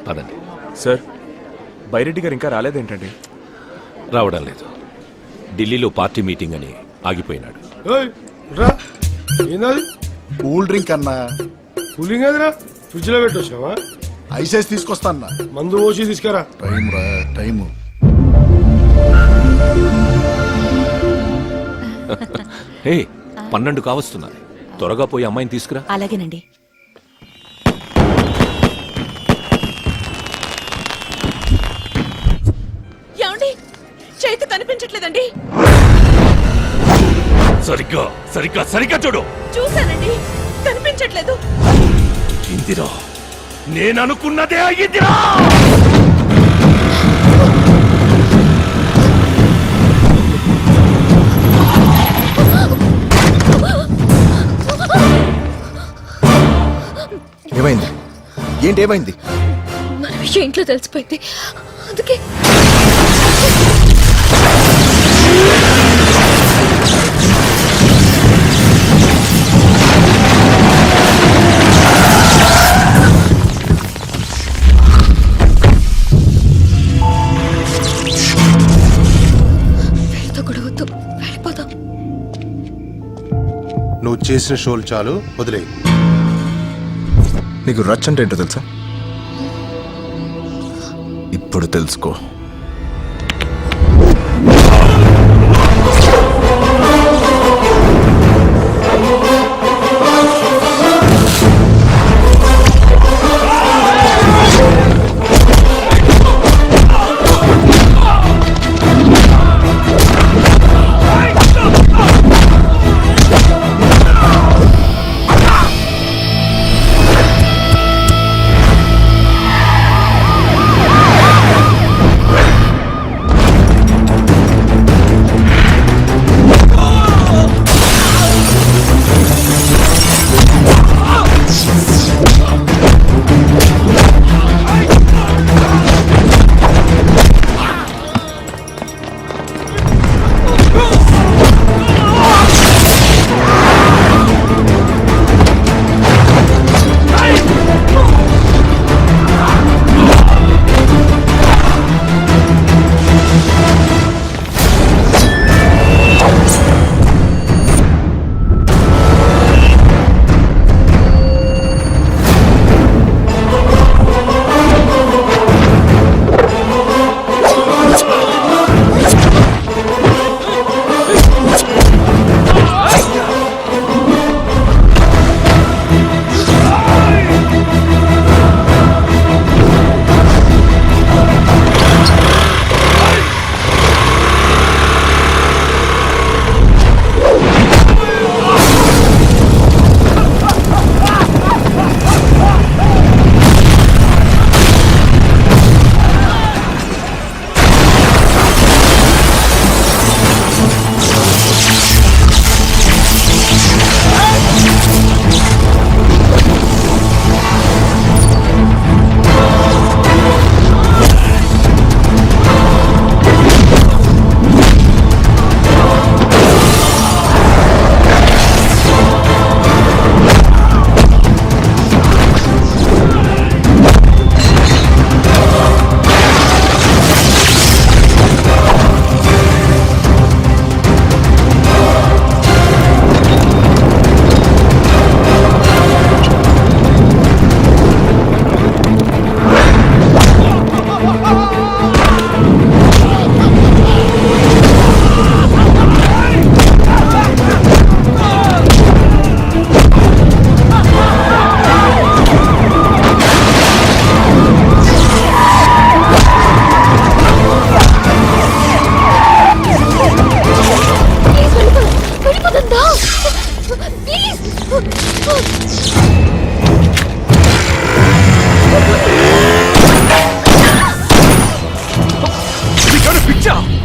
పదండి. సార్, బైరెడ్డి గారు ఇంకా రాలేదేంటండి? రావడం లేదు. ఢిల్లీలో పార్టీ మీటింగ్ అని ఆగిపోయినాడు. కూల్ డ్రింక్ అన్నా. కూలింగ్ అదిరా, ఫ్రిడ్జ్ లో పెట్టొచ్చావా? ఐసేసి తీసుకొస్తా అన్నా. మందు పోసి తీసుకురా. టైం రా టైము. హే, 12 కావస్తున్నది. త్వరగా పోయి అమ్మాయిని తీసుకురా. అలాగేనండి. ఏమండి, చేతి కనిపించట్లేదండి. సరిగ్గా సరిగ్గా సరిగ్గా చూడు. చూశానండి, కనిపించట్లేదు. ఇందిరా, నేననుకున్నదే అయ్యిందిరా. ఏమైంది? ఏంటి ఏమైంది? మన విషయం ఇంట్లో తెలిసిపోయింది, అందుకే. వీళ్ళతో గొడవద్దు, వెళ్ళిపోదాం. నువ్వు చేసిన షోలు చాలు, వదిలే. నీకు రచ్ అంటే ఏంటో తెలుసా? ఇప్పుడు తెలుసుకో.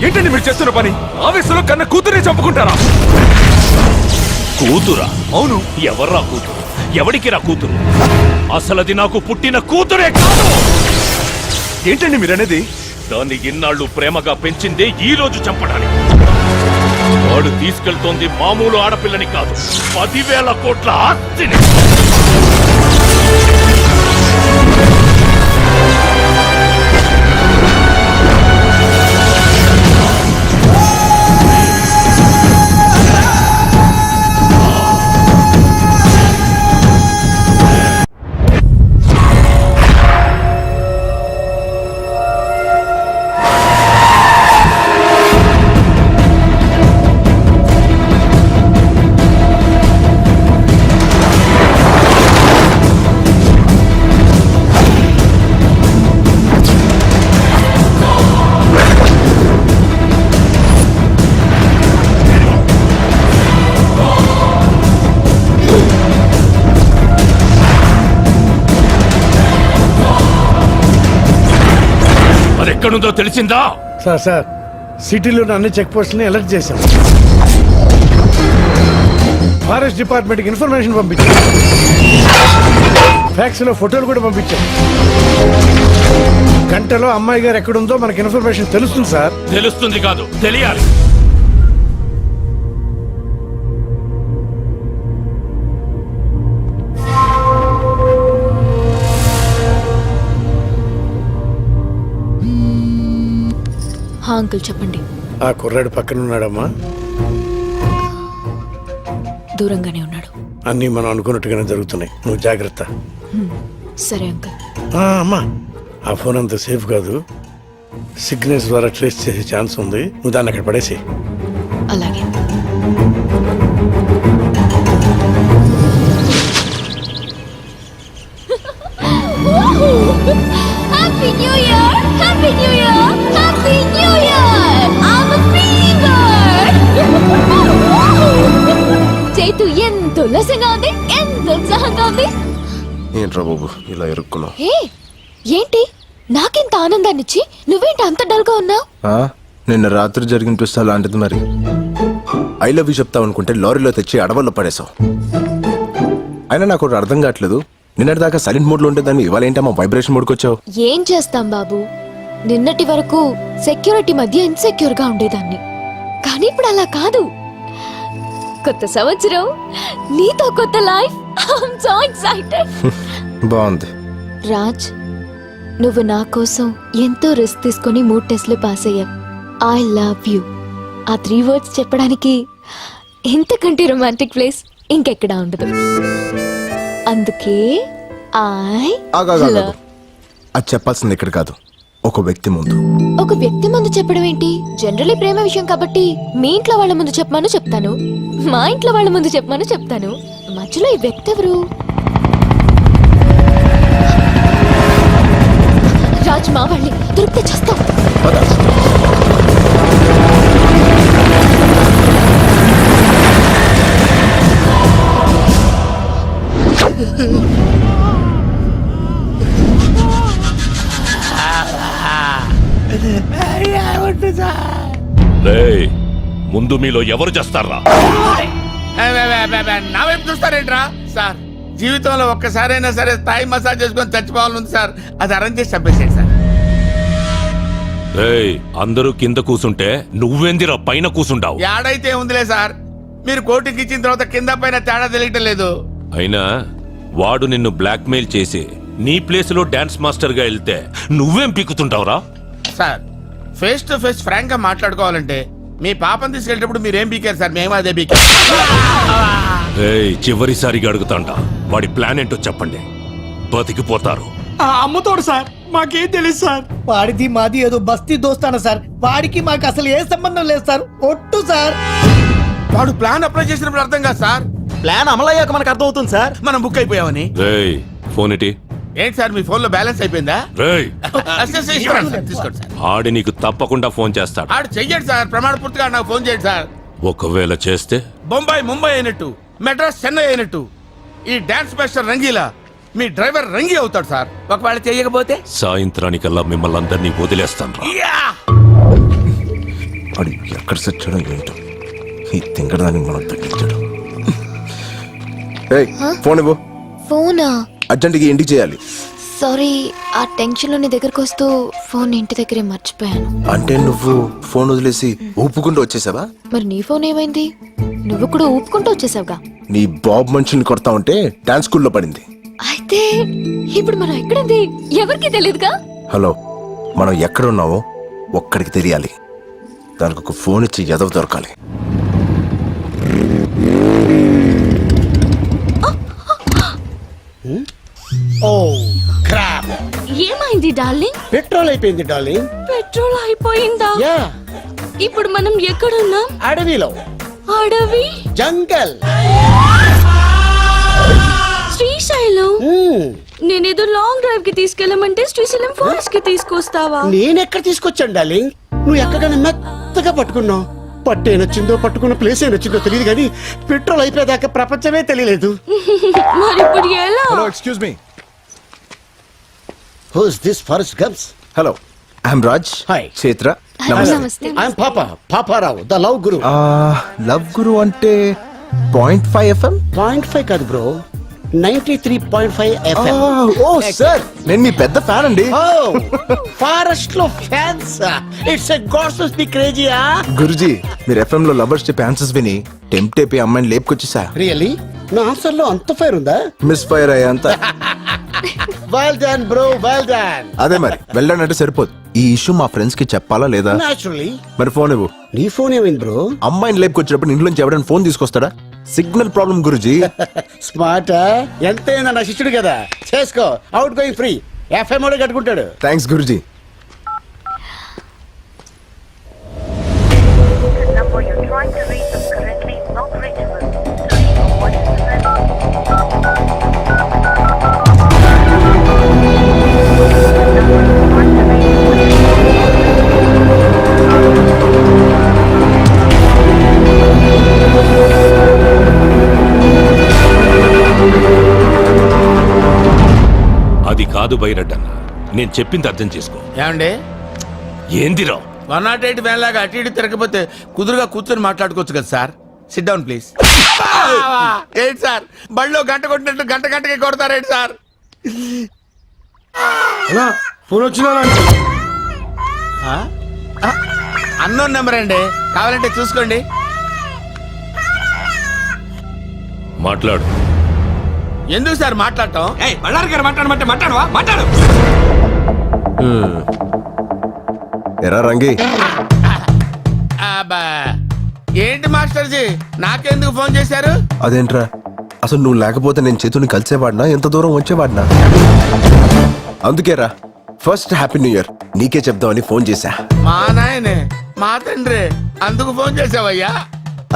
ఏంటండి మీరు చేస్తున్న పని? ఆవేశంలో కన్న కూతురే చంపుకుంటారా? కూతురా? అవును. ఎవర్రా కూతురు? ఎవడికి రా కూతురు? అసలది నాకు పుట్టిన కూతురే కాదు. ఏంటండి మీరనేది? దాన్ని ఇన్నాళ్ళు ప్రేమగా పెంచిందే ఈ రోజు చంపడానికి. వాడు తీసుకెళ్తోంది మామూలు ఆడపిల్లని కాదు, 10,000 కోట్ల ఆస్తిని. అది ఎక్కడుందో తెలిసిందా? సార్ సిటీలోని అన్ని చెక్ పోస్టులని అలర్ట్ చేశాం. ఫారెస్ట్ డిపార్ట్మెంట్కి ఇన్ఫర్మేషన్ పంపించాం. ఫ్యాక్స్ లో ఫోటోలు కూడా పంపించాం. గంటలో అమ్మాయి గారు ఎక్కడుందో మనకి ఇన్ఫర్మేషన్ తెలుస్తుంది సార్. తెలుస్తుంది కాదు, తెలియాలి. అంకుల్ చెప్పండి. ఆ కుర్రాడు పక్కన ఉన్నాడమ్మా. దూరంగానే ఉన్నాడు. అన్నీ మనం అనుకున్నట్టుగానే జరుగుతున్నాయి. నువ్వు జాగ్రత్త. సరే అంకుల్. అమ్మా ఆ ఫోన్ అంత సేఫ్ కాదు. సిగ్నల్స్ ద్వారా ట్రేస్ చేసే ఛాన్స్ ఉంది. నువ్వు దాన్ని అక్కడ పడేసి. అలాగే. Happy new year, happy new year, happy new year. I'm a fever. Chaitu ఎంత ఉల్లాసంగా ఉంది, ఎంత ఉత్సాహంగా ఉంది. ఏంట్రా బాబు ఇలా ఇరుక్కున్నావు? ఏంటి నాకెంత ఆనందాన్నిచ్చి నువ్వేంటి అంత డల్ గా ఉన్నావు? నిన్న రాత్రి జరిగిన ట్విస్ట్ అలాంటిది. మరి ఐ లవ్ యూ చెప్తావు అనుకుంటే లారీలో తెచ్చి అడవుల్లో పడేసావు. అయినా నాకు ఒకటి అర్థం కావట్లేదు. నిన్నటి దాకా సైలెంట్ మోడ్ లో ఉంటే దాన్ని ఇవాళ ఏంటమ్మా వైబ్రేషన్ మోడ్కి వచ్చావు? ఏం చేస్తాం బాబు, నిన్నటి వరకు సెక్యూరిటీ మధ్య ఇన్సెక్యూర్ గా ఉండేదాన్ని. కానీ ఇప్పుడు అలా కాదు. కొత్త సంవత్సరం, నీతో కొత్త లైఫ్. I'm so excited. బాగుంది. రాజ్, నువ్వు నా కోసం ఎంతో రిస్క్ తీసుకొని 3 టెస్ట్లు పాస్ అయ్యావు. I love you. ఆ 3 words చెప్పడానికి ఇంతకంటే రొమాంటిక్ ప్లేస్ ఇంకెక్కడా ఉండదు. అందుకే ఆగాగాగా. అది చెప్పాల్సింది ఇక్కడ కాదు, ఒక వ్యక్తి ముందు. ఒక వ్యక్తి ముందు చెప్పడం ఏంటి? జనరలీ ప్రేమ విషయం కాబట్టి మీ ఇంట్లో వాళ్ళ ముందు చెప్పమని చెప్తాను, మా ఇంట్లో వాళ్ళ ముందు చెప్పమని చెప్తాను. మధ్యలో ఈ వ్యక్తి ఎవరు? రాజ్, మా వాళ్ళని దొరికితే చేస్తాం. రేయ్, ముందు మీలో ఎవరు చేస్తారా? నా వైపు చూస్తారేంట్రా సార్? జీవితంలో ఒక్కసారైనా సరే థాయ్ మసాజ్ చేసుకొని చచ్చిపోవాలని సార్. అది అరేంజ్ చేసి చంపేసేయండి సార్. రేయ్, అందరూ కింద కూసుంటే నువ్వెందిరా పైన కూసుంటావు? ఏడైతే ఉందిలే సార్, మీరు కోటికి ఇచ్చిన తర్వాత కింద పైన తేడా తెలియటం లేదు. అయినా వాడు నిన్ను బ్లాక్మెయిల్ చేసి నీ ప్లేస్ లో డాన్స్ మాస్టర్ గా వెళ్తే నువ్వేం పీకుతుంటావురా? Sir, face to face frank గా మాట్లాడుకోవాలంటే మీ పాపని తీసుకెళ్ళేటప్పుడు మీరేం పీకారు సార్? మేము అదే పీకారు. రేయ్, చివరిసారిగా అడుగుతాంట, వాడి ప్లాన్ ఏంటో చెప్పండి, బతికిపోతారు. అమ్ముతాడు సార్, మాకేం తెలియదు సార్. వాడిది మాది ఏదో బస్తీ దోస్తాన సార్. వాడికి మాకు అసలు ఏ సంబంధం లేదు సార్. ఒట్టు సార్. వాడు ప్లాన్ అప్లై చేసినప్పుడు అర్థం కాదు సార్. ప్లాన్ అమలయ్యాక మనకు అర్థం అవుతుంది సార్. మనం బుక్ అయిపోయామని. రేయ్, ఫోన్ ఇటీ. ఏంటి సార్, మీ ఫోన్ లో బ్యాలెన్స్ అయిపోయిందా? రేయ్, ఇస్తున్నాను సార్, తీసుకోండి సార్. ఆడి నీకు తప్పకుండా ఫోన్ చేస్తాడు. ఆడు చెయ్యండి సార్, ప్రమాణ పూర్తిగా నాకు ఫోన్ చేయండి సార్. ఒకవేళ చేస్తే బొంబాయి ముంబై అయినట్టు, మెడ్రాస్ చెన్నై అయినట్టు ఈ డాన్స్ మాస్టర్ రంగీలా మీ డ్రైవర్ రంగి అవుతాడు సార్. ఒకవేళ చేయకపోతే సాయంత్రానికల్లా మిమ్మల్ని అందరినీ వదిలేస్తాను. వాడు ఎక్కడ సచ్చాడో ఏంటో, ఈ తింగరదానికి మనం తగ్గించాడు. ఫోన్ ఇవ్వు. ఫోనా? అర్జెంట్గా ఇంటికి చేయాలి. సారీ, ఆ టెన్షన్ లో నీ దగ్గరకు వస్తూ ఫోన్ ఇంటి దగ్గరే మర్చిపోయాను. అంటే నువ్వు ఫోన్ వదిలేసి ఊపుకుంటూ వచ్చేసావా? మరి నీ ఫోన్ ఏమైంది? నువ్వు కూడా ఊపుకుంటూ వచ్చేసావుగా. నీ బాబు మనిషిని కొడతా ఉంటే డాన్స్ స్కూల్లో పడింది. అయితే ఇప్పుడు మనం ఎక్కడుంది ఎవరికి తెలియదుగా. హలో, మనం ఎక్కడ ఉన్నామో ఒక్కడికి తెలియాలి. దానికి ఒక ఫోన్ ఇచ్చి ఎదవ దొరకాలి. ఏమైంది డార్లింగ్? పెట్రోల్ అయిపోయింది డార్లింగ్. పెట్రోల్ అయిపోయిందా? యా, ఇప్పుడు మనం ఎక్కడున్నాం? అడవిలో. అడవి? జంగల్. శ్రీశైలం. నేనేదో లాంగ్ డ్రైవ్ కి తీసుకెళ్ళమంటే శ్రీశైలం ఫారెస్ట్ కి తీసుకొస్తావా? నేనెక్కడ తీసుకొచ్చాను డార్లింగ్? నువ్వు ఎక్కడికైనా మెత్తగా పట్టుకున్నావు. పట్టు ఏనొచ్చిందో పట్టుకున్న ప్లేస్ ఏనొచ్చిందో తెలియదు కానీ పెట్రోల్ అయిపోయేదాకా ప్రపంచమే తెలియలేదు. మరి ఇప్పుడు ఎలా? Hello, excuse me. Who's this forest gums? Hello, I'm Raj. Hi. Chaitra. నమస్తే I'm Paparao the love guru. Love guru అంటే 0.5 FM. 0.5 కాదు బ్రో, 93.5 FM. ఓ సార్, నేను మీ పెద్ద ఫ్యాన్ అండి. ఫారెస్ట్ లో fans. It's a gods the క్రేజీయా. గురుజీ, మీరు FM లో లవర్స్ చెప్పే ఆన్సర్స్ విని టెంప్ట్ అయిపోయి అమ్మాయిని లేపుకొచ్చేసా. రియల్లీ నా ఆన్సర్ లో అంత ఫైర్ ఉందా? మిస్ ఫైర్ అయ్యా అంత. Well done bro, well done. అదే మరి వెళ్ళానంటే సరిపోదు. ఈ ఇష్యూ మా ఫ్రెండ్స్ కి చెప్పాలా లేదా? నాచురల్లీ. మరి ఫోన్ ఇవ్వు. నీ ఫోన్ ఏమైంది బ్రో? అమ్మాయిని లేపుకొచ్చినప్పుడు ఇంట్లోంచి ఎవరైనా ఫోన్ తీసుకొస్తాడా? సిగ్నల్ ప్రాబ్లం గురుజీ. స్మార్ట్. ఎంతైనా నా శిష్యుడు కదా, చేసుకో. Out going free. FM కూడా కట్టుకుంటాడు. థ్యాంక్స్ గురుజీ. The number you're trying to reach is currently not reachable. To leave a voice message. The number you're trying to reach అది కాదు బైరడ్డన్న, నేను చెప్పింది అర్థం చేసుకో. ఏమండి ఏందిరా 108 వ్యాన్ లాగా అటు ఇటు తిరగకపోతే కుదురుగా కూర్చొని మాట్లాడుకోవచ్చు కదా సార్. SIT down please. ఏంటి సార్ బళ్ళో గంట కొట్టినట్టు గంట గంటకి కొడతారేంటి సార్? ఫోన్ వచ్చినా అన్నోన్ నెంబర్ అండి, కావాలంటే చూసుకోండి. మాట్లాడు. ఎందుకు సార్ మాట్లాడటం? ఎరా రంగి, అబ్బా, ఏంటి మాస్టర్ జీ నాకెందుకు ఫోన్ చేశారు? అదేంట్రా, అసలు నువ్వు లేకపోతే నేను చేతుని కలిసేవాడినా, ఎంత దూరం వచ్చేవాడినా? అందుకేరా ఫస్ట్ హ్యాపీ న్యూ ఇయర్ నీకే చెప్దామని ఫోన్ చేశా. మా నాయనే, మా తండ్రి, అందుకు ఫోన్ చేసావయ్యా?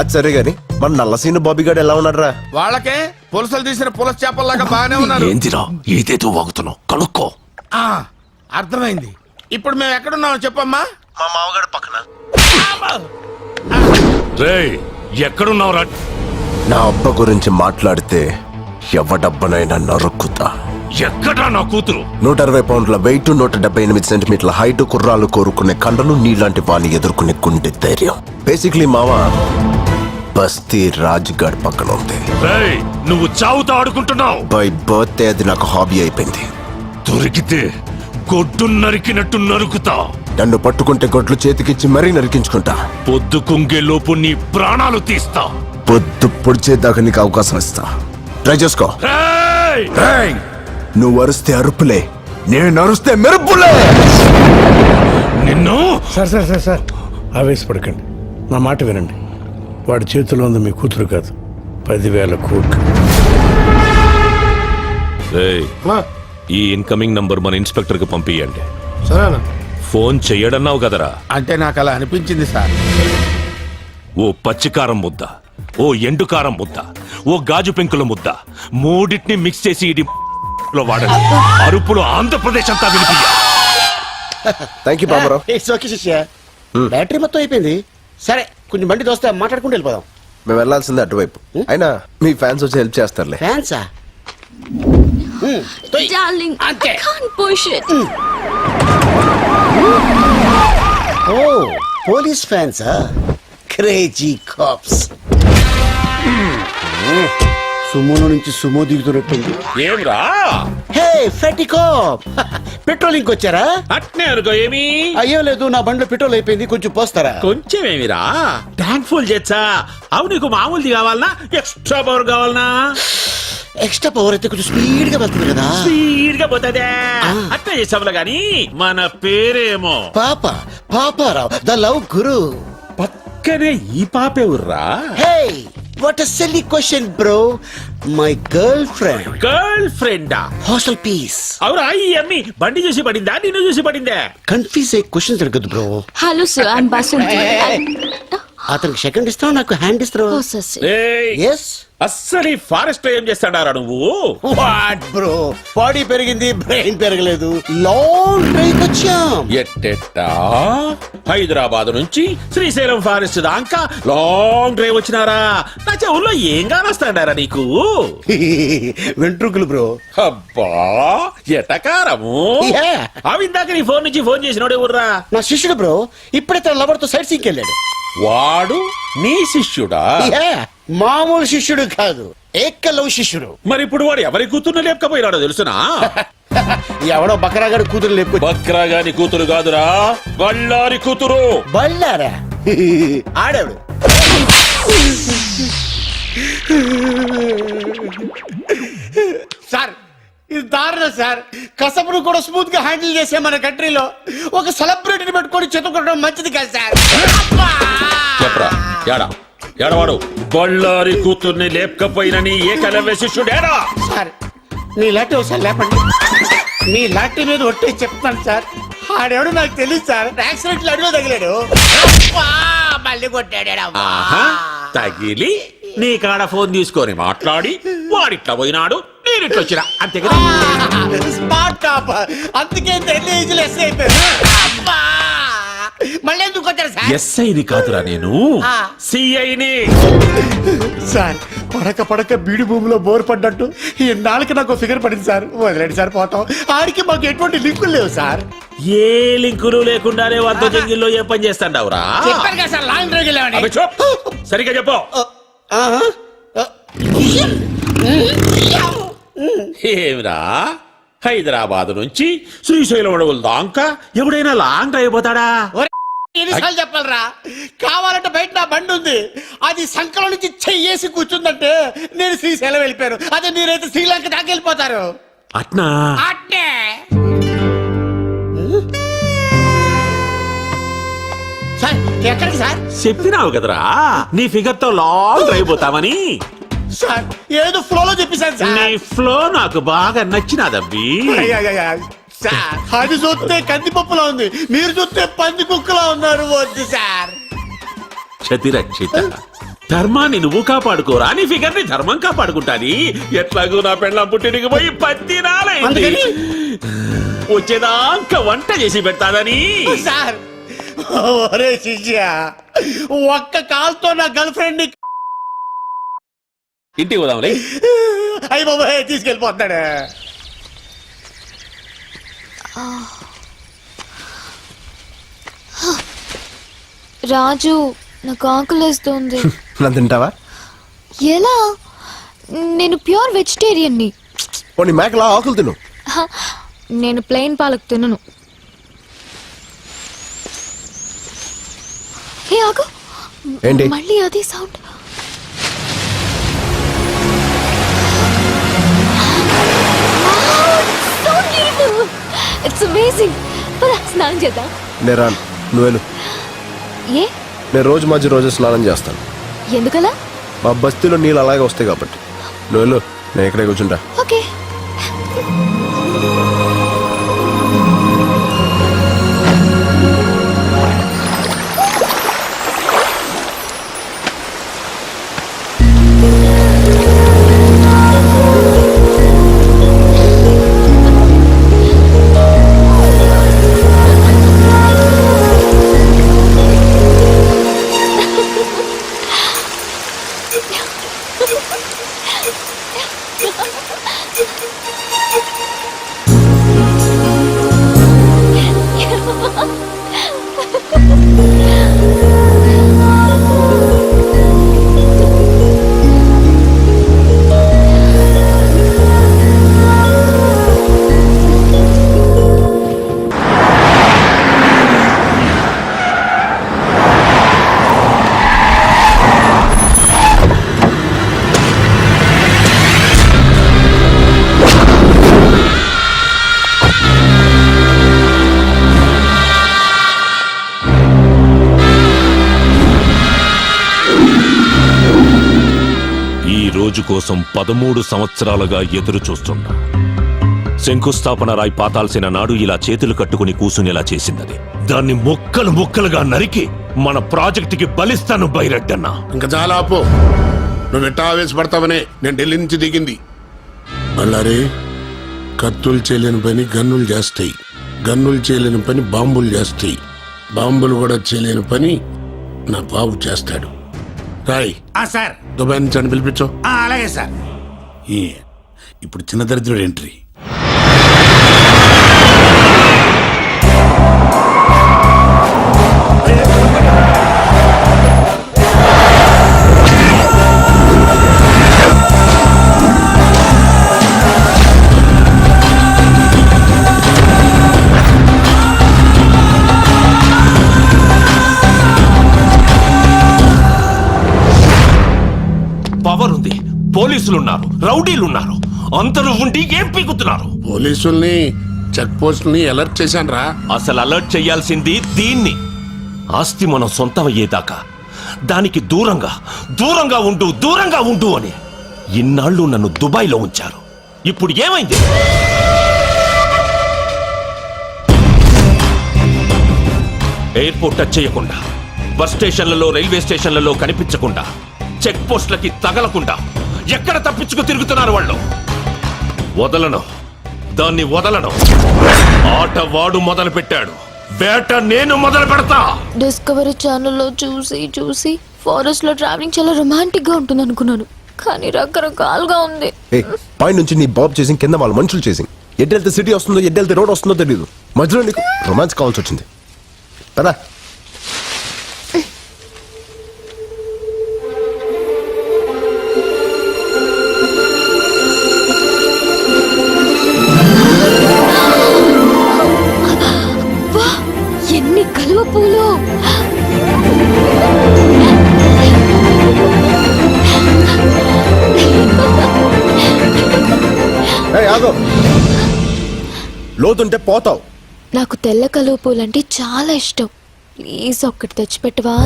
అది సరే గాని మన నల్లసీను బాబీ గారు ఎలా ఉన్నారా? వాళ్ళకే పులసలు తీసిన పులస చేపల్లాగా బాగానే ఉన్నారు. ఏందిరా ఏదేదో వాగుతున్నావు, కనుక్కో. ఆ, అర్థమైంది. ఇప్పుడు మేము ఎక్కడున్నామో చెప్పమ్మా. మా మామగారు పక్కన. రేయ్ ఎక్కడున్నావురా? నా అబ్బ గురించి మాట్లాడితే ఎవడబ్బనైనా నరుక్కుతా. ఎక్కడా నా కూతురు? 160 పౌండ్ల వెయిట్, 178 సెంటీమీటర్ల హైట్, కుర్రాలు కోరుకునే కండలు, నీలాంటి వాణ్ణి ఎదుర్కొనే గుండె ధైర్యం. బేసిక్లీ మావా బస్తీ రాజ్గాడ్ పక్కన ఉంది. రేయ్ నువ్వు చావుతో ఆడుకుంటున్నావు. బై బర్త్డే అది నాకు హాబీ అయిపోయింది. దొరికితే గొడ్డు నరికినట్టు నరుకుతా. నన్ను పట్టుకుంటే గొడ్లు చేతికిచ్చి మరీ నరికించుకుంటా. పొద్దు కుంగే లోపు నీ ప్రాణాలు తీస్తా. పొద్దు పొడిచేదాకా నీకు అవకాశం ఇస్తా. ట్రై చేసుకో. రేయ్! నువ్వు అరుస్తే అరుపులే, నేను అరుస్తే మెరుపులే. నిన్ను సార్ సార్ సార్ సార్ ఆవేశపడకండి, నా మాట వినండి. వాడి చేతిలో ఉంది మీ కూతురు కాదు, 10,000 కోట్లు. రేయ్, ఈ ఇన్కమింగ్ నంబర్ మన ఇన్స్పెక్టర్ కి పంపియండి. సరేనా? ఫోన్ చెయ్యడన్నావు కదరా? అంటే నాకు అలా అనిపించింది సార్. ఓ పచ్చికారం ముద్ద, ఓ ఎండుకారం ముద్ద, ఓ గాజు పెంకుల ముద్ద, మూడింటిని మిక్స్ చేసి ఇది లో వాడండి. అరుపులు ఆంధ్రప్రదేశ్ అంతా వినిపించ. Thank you Baburao. It's okay శిష్య. బ్యాటరీ మొత్తం అయిపోయింది. సరే కొంచెం బండి దోస్తే మాట్లాడుకుంటూ వెళ్ళిపోదాం. మేము వెళ్ళాల్సిందే అటువైపు. అయినా మీ ఫ్యాన్స్ వచ్చి హెల్ప్ చేస్తారులే. ఫ్యాన్సా? Darling, అంతే. I can't push it. ఓ పోలీస్ ఫ్యాన్సా? Crazy cops. సుమోలో నుంచి సుమో దిగుతున్నట్టుంది. ఏమ్రా హే ఫెటీ కాప్, పెట్రోలింగ్ వచ్చారా? అట్నే అనుకో. ఏమి అయ్యో లేదు, నా బండిలో పెట్రోల్ అయిపోయింది, కొంచెం పోస్తారా? కొంచెం ఏమిరా, ట్యాంక్ ఫుల్ చేచ్చా. అవు నీకు మామూలుది కావాలనా ఎక్స్ట్రా పవర్ కావాలనా? ఎక్స్ట్రా పవర్ అయితే కొంచెం స్పీడ్ గా వెళ్తుంది కదా. స్పీడ్ గా పోతుందే. అట్లా చేసావులా గాని మన పేరేమో పాపారావు ద లవ్ గురు. పక్కనే ఈ పాపే ఉర్రా. Hey what a silly question bro. My girl friend. Girl ఫ్రెండా? Hostel piece. అవురా, ఈ అమ్మి బండి చూసి పడిందా నిన్ను చూసి పడిందే? కన్ఫ్యూజ్ అయ్యే క్వశ్చన్స్ అడగదు bro. Hello sir, I'm Basanti. అతనికి సెకండ్ ఇస్తావు, నాకు హ్యాండ్ ఇస్తావు. ఓ సస్సి. ఏయ్, ఎస్ అస్సలు ఈ ఫారెస్ట్ లో ఏం చేస్తాడారా నువ్వు? వాట్ బ్రో, బాడీ పెరిగింది, బ్రెయిన్ పెరగలేదు. లాంగ్ డ్రైవ్ వచ్చాం. ఎట్టెట్టా హైదరాబాద్ నుంచి శ్రీశైలం ఫారెస్ట్ దాకా లాంగ్ డ్రైవ్ వచ్చినారా? నా చెవుల్లో ఏం కానొస్తాడారా నీకు? వెంట్రుకలు బ్రో. అబ్బా ఎటకారము. Yeah. అవిందాక నీ ఫోన్ నుంచి ఫోన్ చేసినోడే ఊర్రా? నా శిష్యుడు బ్రో, ఇప్పుడే తన లవర్ తో సైట్ సీకి వెళ్ళాడు. వాడు నీ శిష్యుడా? Yeah. మామూలు శిష్యుడు కాదు, ఏకలవ్ శిష్యుడు. మరి ఇప్పుడు వాడు ఎవరి కూతుర్ని లేపకపోయినాడో తెలుసునా? ఎవడో బకరాగాడు కూతురు లేపు. బక్రా గాని కూతురు కాదురా, బళ్ళారి కూతురు. బళ్ళారా? ఆడేవాడు. సార్ ఇది దారుణం సార్. కసపును కూడా స్మూత్ గా హ్యాండిల్ చేసే మన కంట్రీలో ఒక సెలబ్రిటీని పెట్టుకొని చెతుకోవడం మంచిది కాదు సార్. చెప్పరా ఏడా ఏడవాడు? బళ్ళారి కూతుర్ని లేపకపోయినని ఏకలవ్య శిష్యుడేడా? సార్ నీ లాంటి ఒకసారి లేపండి. నీ లాంటి మీద ఒట్టే చెప్తాను సార్. ఆడెవడు నాకు తెలియదు సార్. యాక్సిడెంట్ లో అడిలో తగిలాడు. మళ్ళీ కొట్టాడు. ఆహా, తగిలి నీ కాడ ఫోన్ తీసుకొని మాట్లాడి వాడిట్లా పోయినాడు, నేనిట్లా వచ్చినా, అంతే కదా? Smart top. అందుకే తెలియ ఏజ్లో ఎస్ఐ అయిపోయాడు. మళ్ళీ ఎందుకు కొట్టారు సార్? ఎస్ఐని కాదురా నేను, సిఐని. సార్ పడక పడక బీడి భూమిలో బోర్ పడ్డట్టు ఈ నాలుగు నాకు ఫిగర్ పడింది సార్. వదిలేండి సార్, పోతాం. ఆడికి మాకు ఎటువంటి లింకులు లేవు సార్. ఏ లింకులు లేకుండానే వారితో జంగిల్లో ఏ పని చేస్తాండవురా? చెప్పారు కదా సార్, లాంగ్ డ్రైవ్ వెళ్ళామని. అబ్బే చూప్, సరిగ్గా చెప్పు. ఏమిరా, హైదరాబాద్ నుంచి శ్రీశైలం అడవుల దాకా ఎవడైనా లాంగ్ డ్రైవ్ పోతాడా? ఎన్నిసార్లు చెప్పాలరా? కావాలంటే బయట నా బండి ఉంది, అది సంకలం నుంచి చెయ్యేసి కూర్చుందంటే నేను శ్రీశైలం వెళ్ళిపోయాను. అదే మీరైతే శ్రీలంక దాకా వెళ్ళిపోతారు. అట్నా? అట్నే. సార్ ఎక్కడికి సార్? చెప్పినావు కదరా నీ ఫిగర్ తో లాంగ్ డ్రైవ్ పోతామని. సార్ ఏదో ఫ్లోలో చెప్పేశాను నీ సార్. ఫ్లో నాకు బాగా నచ్చినాదబ్బి. సార్ అది చూస్తే కందిపప్పులా ఉంది, మీరు చూస్తే పంది కుక్కలా ఉన్నారు. వద్దు సార్. క్షతిరక్షిత, ధర్మాన్ని నువ్వు కాపాడుకోరా, నీ ఫిగర్ ని ధర్మం కాపాడుకుంటాది. ఎట్లాగూ నా పెళ్ళం పుట్టినకి పోయి 10 దినాలైంది. అందుకని? వచ్చేదాకా వంట చేసి పెడతాదని. సార్ ఒరే శిష్య, ఒక్క కాల్తో నా గర్ల్ ఫ్రెండ్ ఇంటికి పోదాంలే. అయ్యి బాబాయ్ తీసుకెళ్ళిపోతున్నాడు. రాజు నాకు ఆకలేస్తుంది. నన్ను తింటావా? ఎలా? నేను ప్యూర్ వెజిటేరియన్ని. పోనీ మేకలా ఆకులు తిను. హ, నేను ప్లెయిన్ పాలక్ తినను. హే ఆగు. ఏంటి? మళ్ళీ అదే సౌండ్. It's amazing. స్నానం చేద్దాం. నేను రాను, నువ్వు వెళ్ళు. ఏ? నేను రోజు స్నానం చేస్తాను. ఎందుకలా? మా బస్తీలో నీళ్ళు అలాగే వస్తాయి కాబట్టి. నువ్వు వెళ్ళు, నేను ఇక్కడే కూర్చుంటా. ఓకే. రోజు కోసం 13 సంవత్సరాలుగా ఎదురు చూస్తున్నా. శంకుస్థాపన రాయి పాతాల్సిన నాడు ఇలా చేతులు కట్టుకుని కూసునేలా చేసిందది. దాన్ని ముక్కలు ముక్కలుగా నరికి మన ప్రాజెక్టుకి బలిస్తాను బైరెడ్డన్నా. ఇంకా చాలా ఆపు. నువ్వు ఎట్టా ఆవేశపడతావనే నేను ఢిల్లీ నుంచి దిగింది. అల్లారే, కత్తులు చేయలేని పని గన్నులు చేస్తాయి, గన్నులు చేయలేని పని బాంబులు చేస్తాయి, బాంబులు కూడా చేయలేని పని నా బాబు చేస్తాడు. రాయ్ సార్. దుబాయ్ నుంచి అని పిలిపించు. అలాగే సార్. ఇప్పుడు చిన్న దరిద్రుడు ఎంట్రీ. పవర్ ఉంది, పోలీసులున్నారు, రౌడీలున్నారు, అందరూ ఉండి ఏం పీకుతున్నారు? పోలీసుల్ని చెక్ పోస్టుల్ని అలర్ట్ చేశాను రా. అసలు అలర్ట్ చేయాల్సింది దీన్ని. ఆస్తి మనం సొంతం అయ్యేదాకా దానికి దూరంగా దూరంగా ఉండు, దూరంగా ఉండు అని ఇన్నాళ్ళు నన్ను దుబాయ్లో ఉంచారు. ఇప్పుడు ఏమైంది? ఎయిర్పోర్ట్ టచ్ చేయకుండా, బస్ స్టేషన్లలో, రైల్వే స్టేషన్లలో కనిపించకుండా, చెక్ పోస్టులకి తగలకుండా ఎక్కడ తప్పించుకు తిరుగుతున్నారు వాళ్ళు? వదలను, దాన్ని వదలను. ఆట వాడు మొదలు పెట్టాడు, వేట నేను మొదలు పెడతా. డిస్కవరీ ఛానల్లో చూసి చూసి ఫారెస్ట్ లో ట్రావెలింగ్ చాలా రొమాంటిక్ గా ఉంటుంది అనుకున్నాను, కానీ రకరకాలుగా ఉంది. పై నుంచి నీ బాబు చేసింగ్, కింద వాళ్ళ మనుషులు చేసింగ్. ఎడ్డెళ్తే సిటీ వస్తుందో ఎడ్డెళ్తే రోడ్ వస్తుందో తెలియదు. మధ్యలో నీకు రొమాన్స్ కావాల్సి వచ్చింది కదా. ఎన్ని కలువ పూలు! ఆగో, లోతుంటే పోతావు. నాకు తెల్ల కలువ పూలు అంటే చాలా ఇష్టం. ప్లీజ్ ఒక్కటి తెచ్చిపెట్టవా?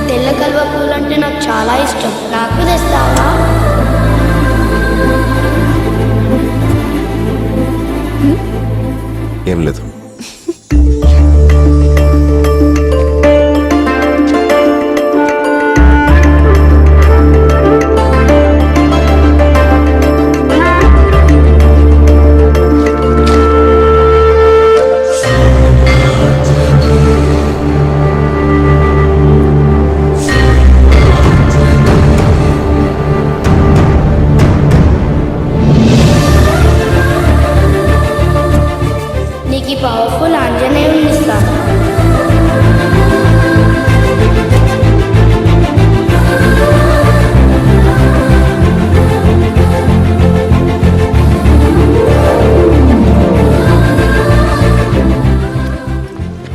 తెల్ల కలువ పూలు అంటే నాకు చాలా ఇష్టం, నాకు తెస్తావా? ఏం లేదు. నీకు ఈ పవర్ఫుల్ ఆంజనేయుని ఇస్తాను.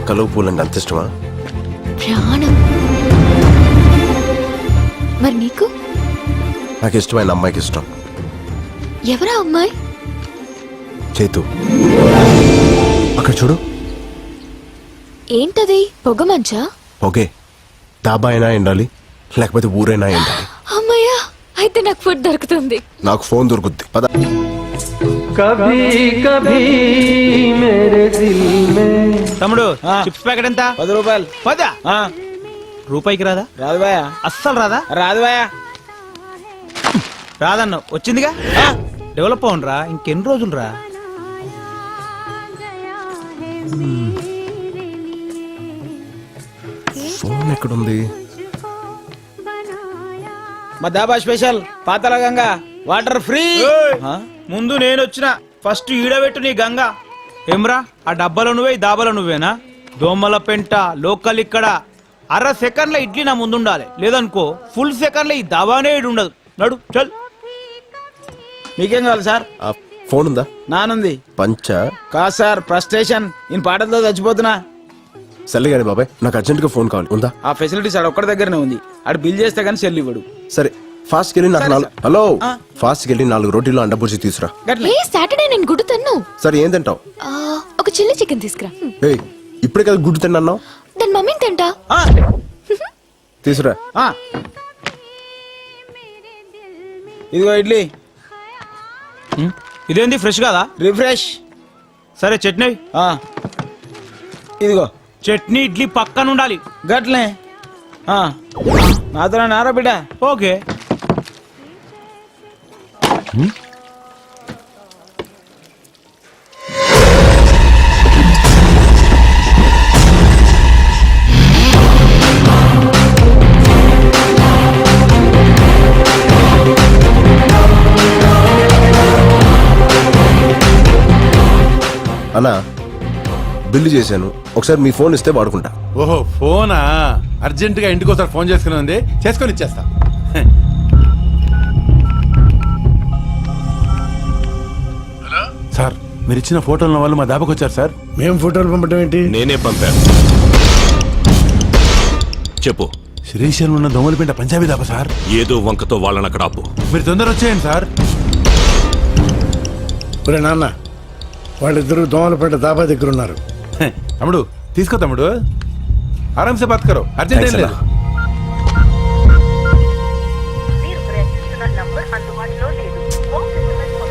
కలువ పూలంటే అంత ఇష్టమా? ప్రాణం. మరి నీకు? నాకు ఇష్టమైన అమ్మాయికి ఇష్టం. ఎవరా అమ్మాయి? చేతు, అక్కడ చూడు. ఏంటది? పొగ మంచా? ఓకే, డాబా అయినా ఎండాలి, లేకపోతే ఊరైనా ఎండాలి. అమ్మయ్యా, అయితే నాకు ఫుడ్ దొరుకుతుంది. నాకు ఫోన్ దొరుకుద్ది. పద. తమ్ముడు, చిప్స్ ప్యాకెట్ ఎంత? 10 రూపాయలు. 10 రూపాయికి రాదా? రాదు బాయా. అస్సలు రాదా? రాదు బాయా. రాదన్నావు, వచ్చిందిగా. డెవలప్ అవునరా, ఇంకెన్ని రోజులు రా. ఫోన్ ఎక్కడుంది? మా దాబా స్పెషల్ పాతల గంగా వాటర్ ఫ్రీ. ముందు నేను వచ్చిన ఫస్ట్ ఈడబెట్టు నీ గంగా. ఏమ్రా, ఆ డబ్బాలో నువ్వే, ఈ దాబాలో నువ్వేనా? దోమల పెంట లోకల్ ఇక్కడ. అర సెకండ్ల ఇడ్లీ నా ముందు ఉండాలి, లేదనుకో ఫుల్ సెకండ్ల ఈ దాబానే ఇడు ఉండదు. నడు చల్. మీకేం కావాలి సార్? ఫోన్ ఉందా? నానుంది. పంచ కాదు సార్, ఫ్రస్ట్రేషన్. నేను పాటలతో చచ్చిపోతున్నా. సరే కానీ బాబాయ్, నాకు అర్జెంట్ గా ఫోన్ కావాలి. ఉందా? ఆ ఫెసిలిటీస్ ఆడ ఒక్కడి దగ్గరనే ఉంది. ఆడు బిల్ చేస్తే కానీ సెల్ ఇవ్వడు. సరే, ఫాస్ట్ కెళ్ళి నాకు 4. హలో, ఫాస్ట్ కెళ్ళి 4 రోటీలు అండబుర్జీ తీసురా. ఏ సాటర్డే నేను గుడ్డు తిన్ను. సరే, ఏం తింటావు? ఒక చిల్లీ చికెన్ తీసుకురా. ఇప్పుడే కదా గుడ్డు తిన్నావు. దాని మమ్మీని తింటా. తీసురా. ఇదిగో ఇడ్లీ. ఇదేంది ఫ్రెష్ కాదా? రిఫ్రెష్. సరే చట్నీ. ఇదిగో చట్నీ ఇడ్లీ పక్కన ఉండాలి. గట్లే నాతో నారా బిడ్డ. ఓకే. అన్నా బిల్లు చేశాను, ఒకసారి మీ ఫోన్ ఇస్తే వాడుకుంటా. ఓహో ఫోనా? అర్జెంటుగా ఇంటికి ఒకసారి ఫోన్ చేసుకుని ఉంది, చేసుకొని ఇచ్చేస్తా. సార్ మీరు ఇచ్చిన ఫోటోల వాళ్ళు మా దాబాకి వచ్చారు సార్. మేము ఫోటోలు పంపడం ఏంటి? నేనే పంపాను. చెప్పు. శ్రీశైలం ఉన్న దొంగలపేట పంజాబీ దాబా సార్. ఏదో వంకతో వాళ్ళని అక్కడ ఆపు. మీరు తొందర వచ్చేయండి సార్. ఒరే నాన్న, వాళ్ళిద్దరూ దోమలపేట దాబా దగ్గర ఉన్నారు. తమ్ముడు తీసుకో తమ్ముడు, ఆరామ్సే బాత్ కరో, అర్జెంట్ ఏం లేదు. మీరు ప్రయత్నిస్తున్న నంబర్ అందుబాటులో లేదు. Box SMS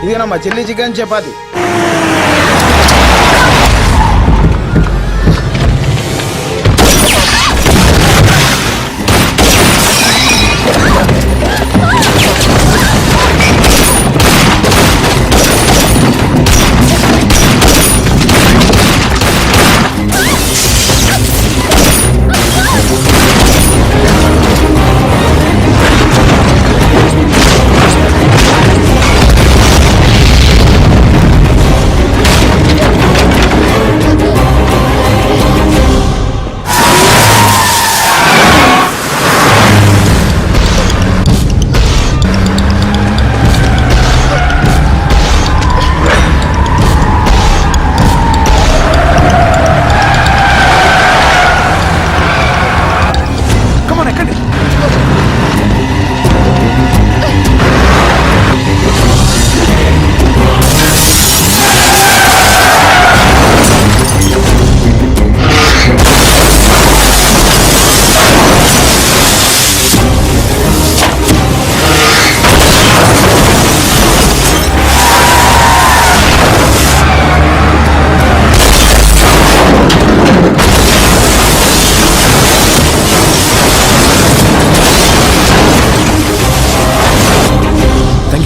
ఇదిగోనమ్మా chilli chicken chapati.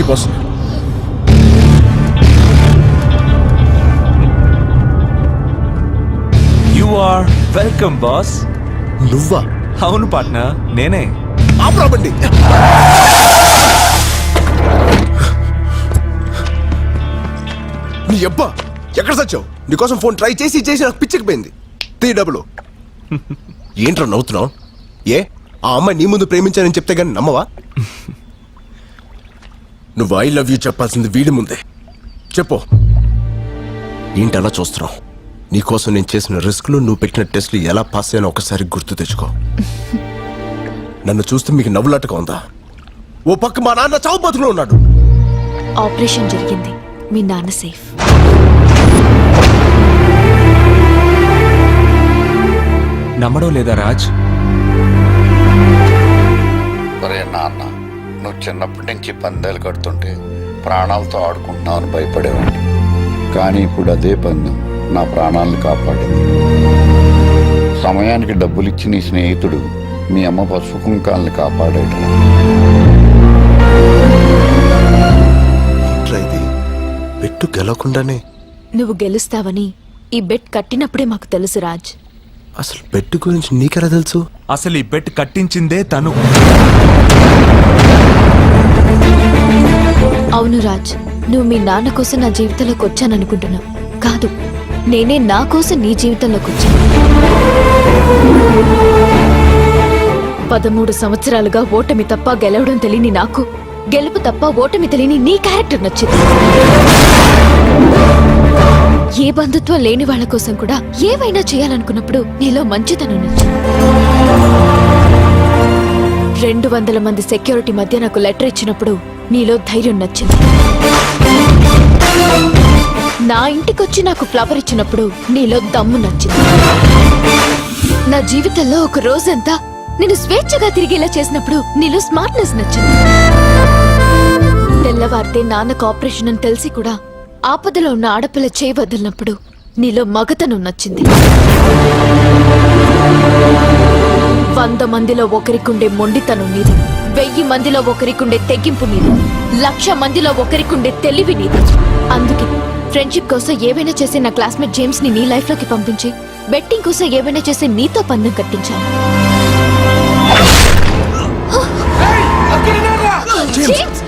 Boss. You are welcome boss. నువ్వా? అవును పార్ట్నర్, నేనే. ఆపరాబండి. నీ అబ్బా ఎక్కడ సచ్చావు? నీకోసం ఫోన్ ట్రై చేసి చేసి నాకు పిచ్చికిపోయింది. 3 డబ్బులు. ఏంట్రా నవ్వుతున్నావు? ఏ ఆ అమ్మాయి నీ ముందు ప్రేమించానని చెప్తే గానీ నమ్మవా? నువ్వు ఐ లవ్ యూ చెప్పాల్సింది వీడి ముందే. చెప్పు. ఏంటి అలా చూస్తున్నావు? నీకోసం నేను చేసిన రిస్క్లు, నువ్వు పెట్టిన టెస్ట్లు ఎలా పాస్ అయ్యానో ఒకసారి గుర్తు తెచ్చుకో. నన్ను చూస్తే మీకు నవ్వులాటగా ఉందా? ఓ పక్క మా నాన్న చావు బతుకులో ఉన్నాడు. ఆపరేషన్ జరిగింది, మీ నాన్న సేఫ్. నమ్మడం లేదా రాజ్? ఒరే నాన్న, నువ్వు చిన్నప్పటి నుంచి పందాలు కడుతుంటే ప్రాణాలతో ఆడుకుంటున్నావు భయపడేవాడిని. కానీ ఇప్పుడు అదే పందెం నా ప్రాణాలను కాపాడింది. సమయానికి డబ్బులిచ్చి నీ స్నేహితుడు మీ అమ్మ పసుపు కుంకాలని కాపాడాడు. పెట్టు గెలవకుండానే నువ్వు గెలుస్తావని ఈ బెట్ కట్టినప్పుడే మాకు తెలుసు రాజ్. అసలు బెట్ గురించి నీకెలా తెలుసు? అసలు ఈ బెట్ కట్టించిందే తను. అవును రాజ్, నువ్వు మీ నాన్న కోసం నా జీవితంలోకి వచ్చాననుకుంటున్నావు. కాదు, నేనే నా కోసం నీ జీవితంలోకి వచ్చాను. 13 సంవత్సరాలుగా ఓటమి తప్ప గెలవడం తెలియని నాకు, గెలుపు తప్ప ఓటమి తెలియని నీ క్యారెక్టర్ నచ్చింది. ఏ బంధుత్వం లేని వాళ్ళ కోసం కూడా ఏవైనా చేయాలనుకున్నప్పుడు నీలో మంచితనం నచ్చింది. 200 మంది సెక్యూరిటీ మధ్య నాకు లెటర్ ఇచ్చినప్పుడు నీలో ధైర్యం నచ్చింది. నా ఇంటికొచ్చి నాకు ఫ్లవర్ ఇచ్చినప్పుడు నీలో దమ్ము నచ్చింది. నా జీవితంలో ఒక రోజంతా నేను స్వేచ్ఛగా తిరిగేలా చేసినప్పుడు నీలో స్మార్ట్నెస్ నచ్చింది. తెల్లవారితే నాన్నకు ఆపరేషన్ అని తెలిసి కూడా ఆపదలో ఉన్న ఆడపిల్ల చేయి వదిలినప్పుడు నీలో మగతనం నచ్చింది. 100 మందిలో ఒకరికుండే మొండితనం నీది, 1000 మందిలో ఒకరికుండే తెగింపు నీది, 1,00,000 మందిలో ఒకరికుండే తెలివి నీది. అందుకే ఫ్రెండ్షిప్ కోసం ఏవైనా చేసే నా క్లాస్మేట్ జేమ్స్ ని నీ లైఫ్ లోకి పంపించి బెట్టింగ్ కోసం ఏవైనా చేసే నీతో పందెం కట్టించాను. జేమ్స్!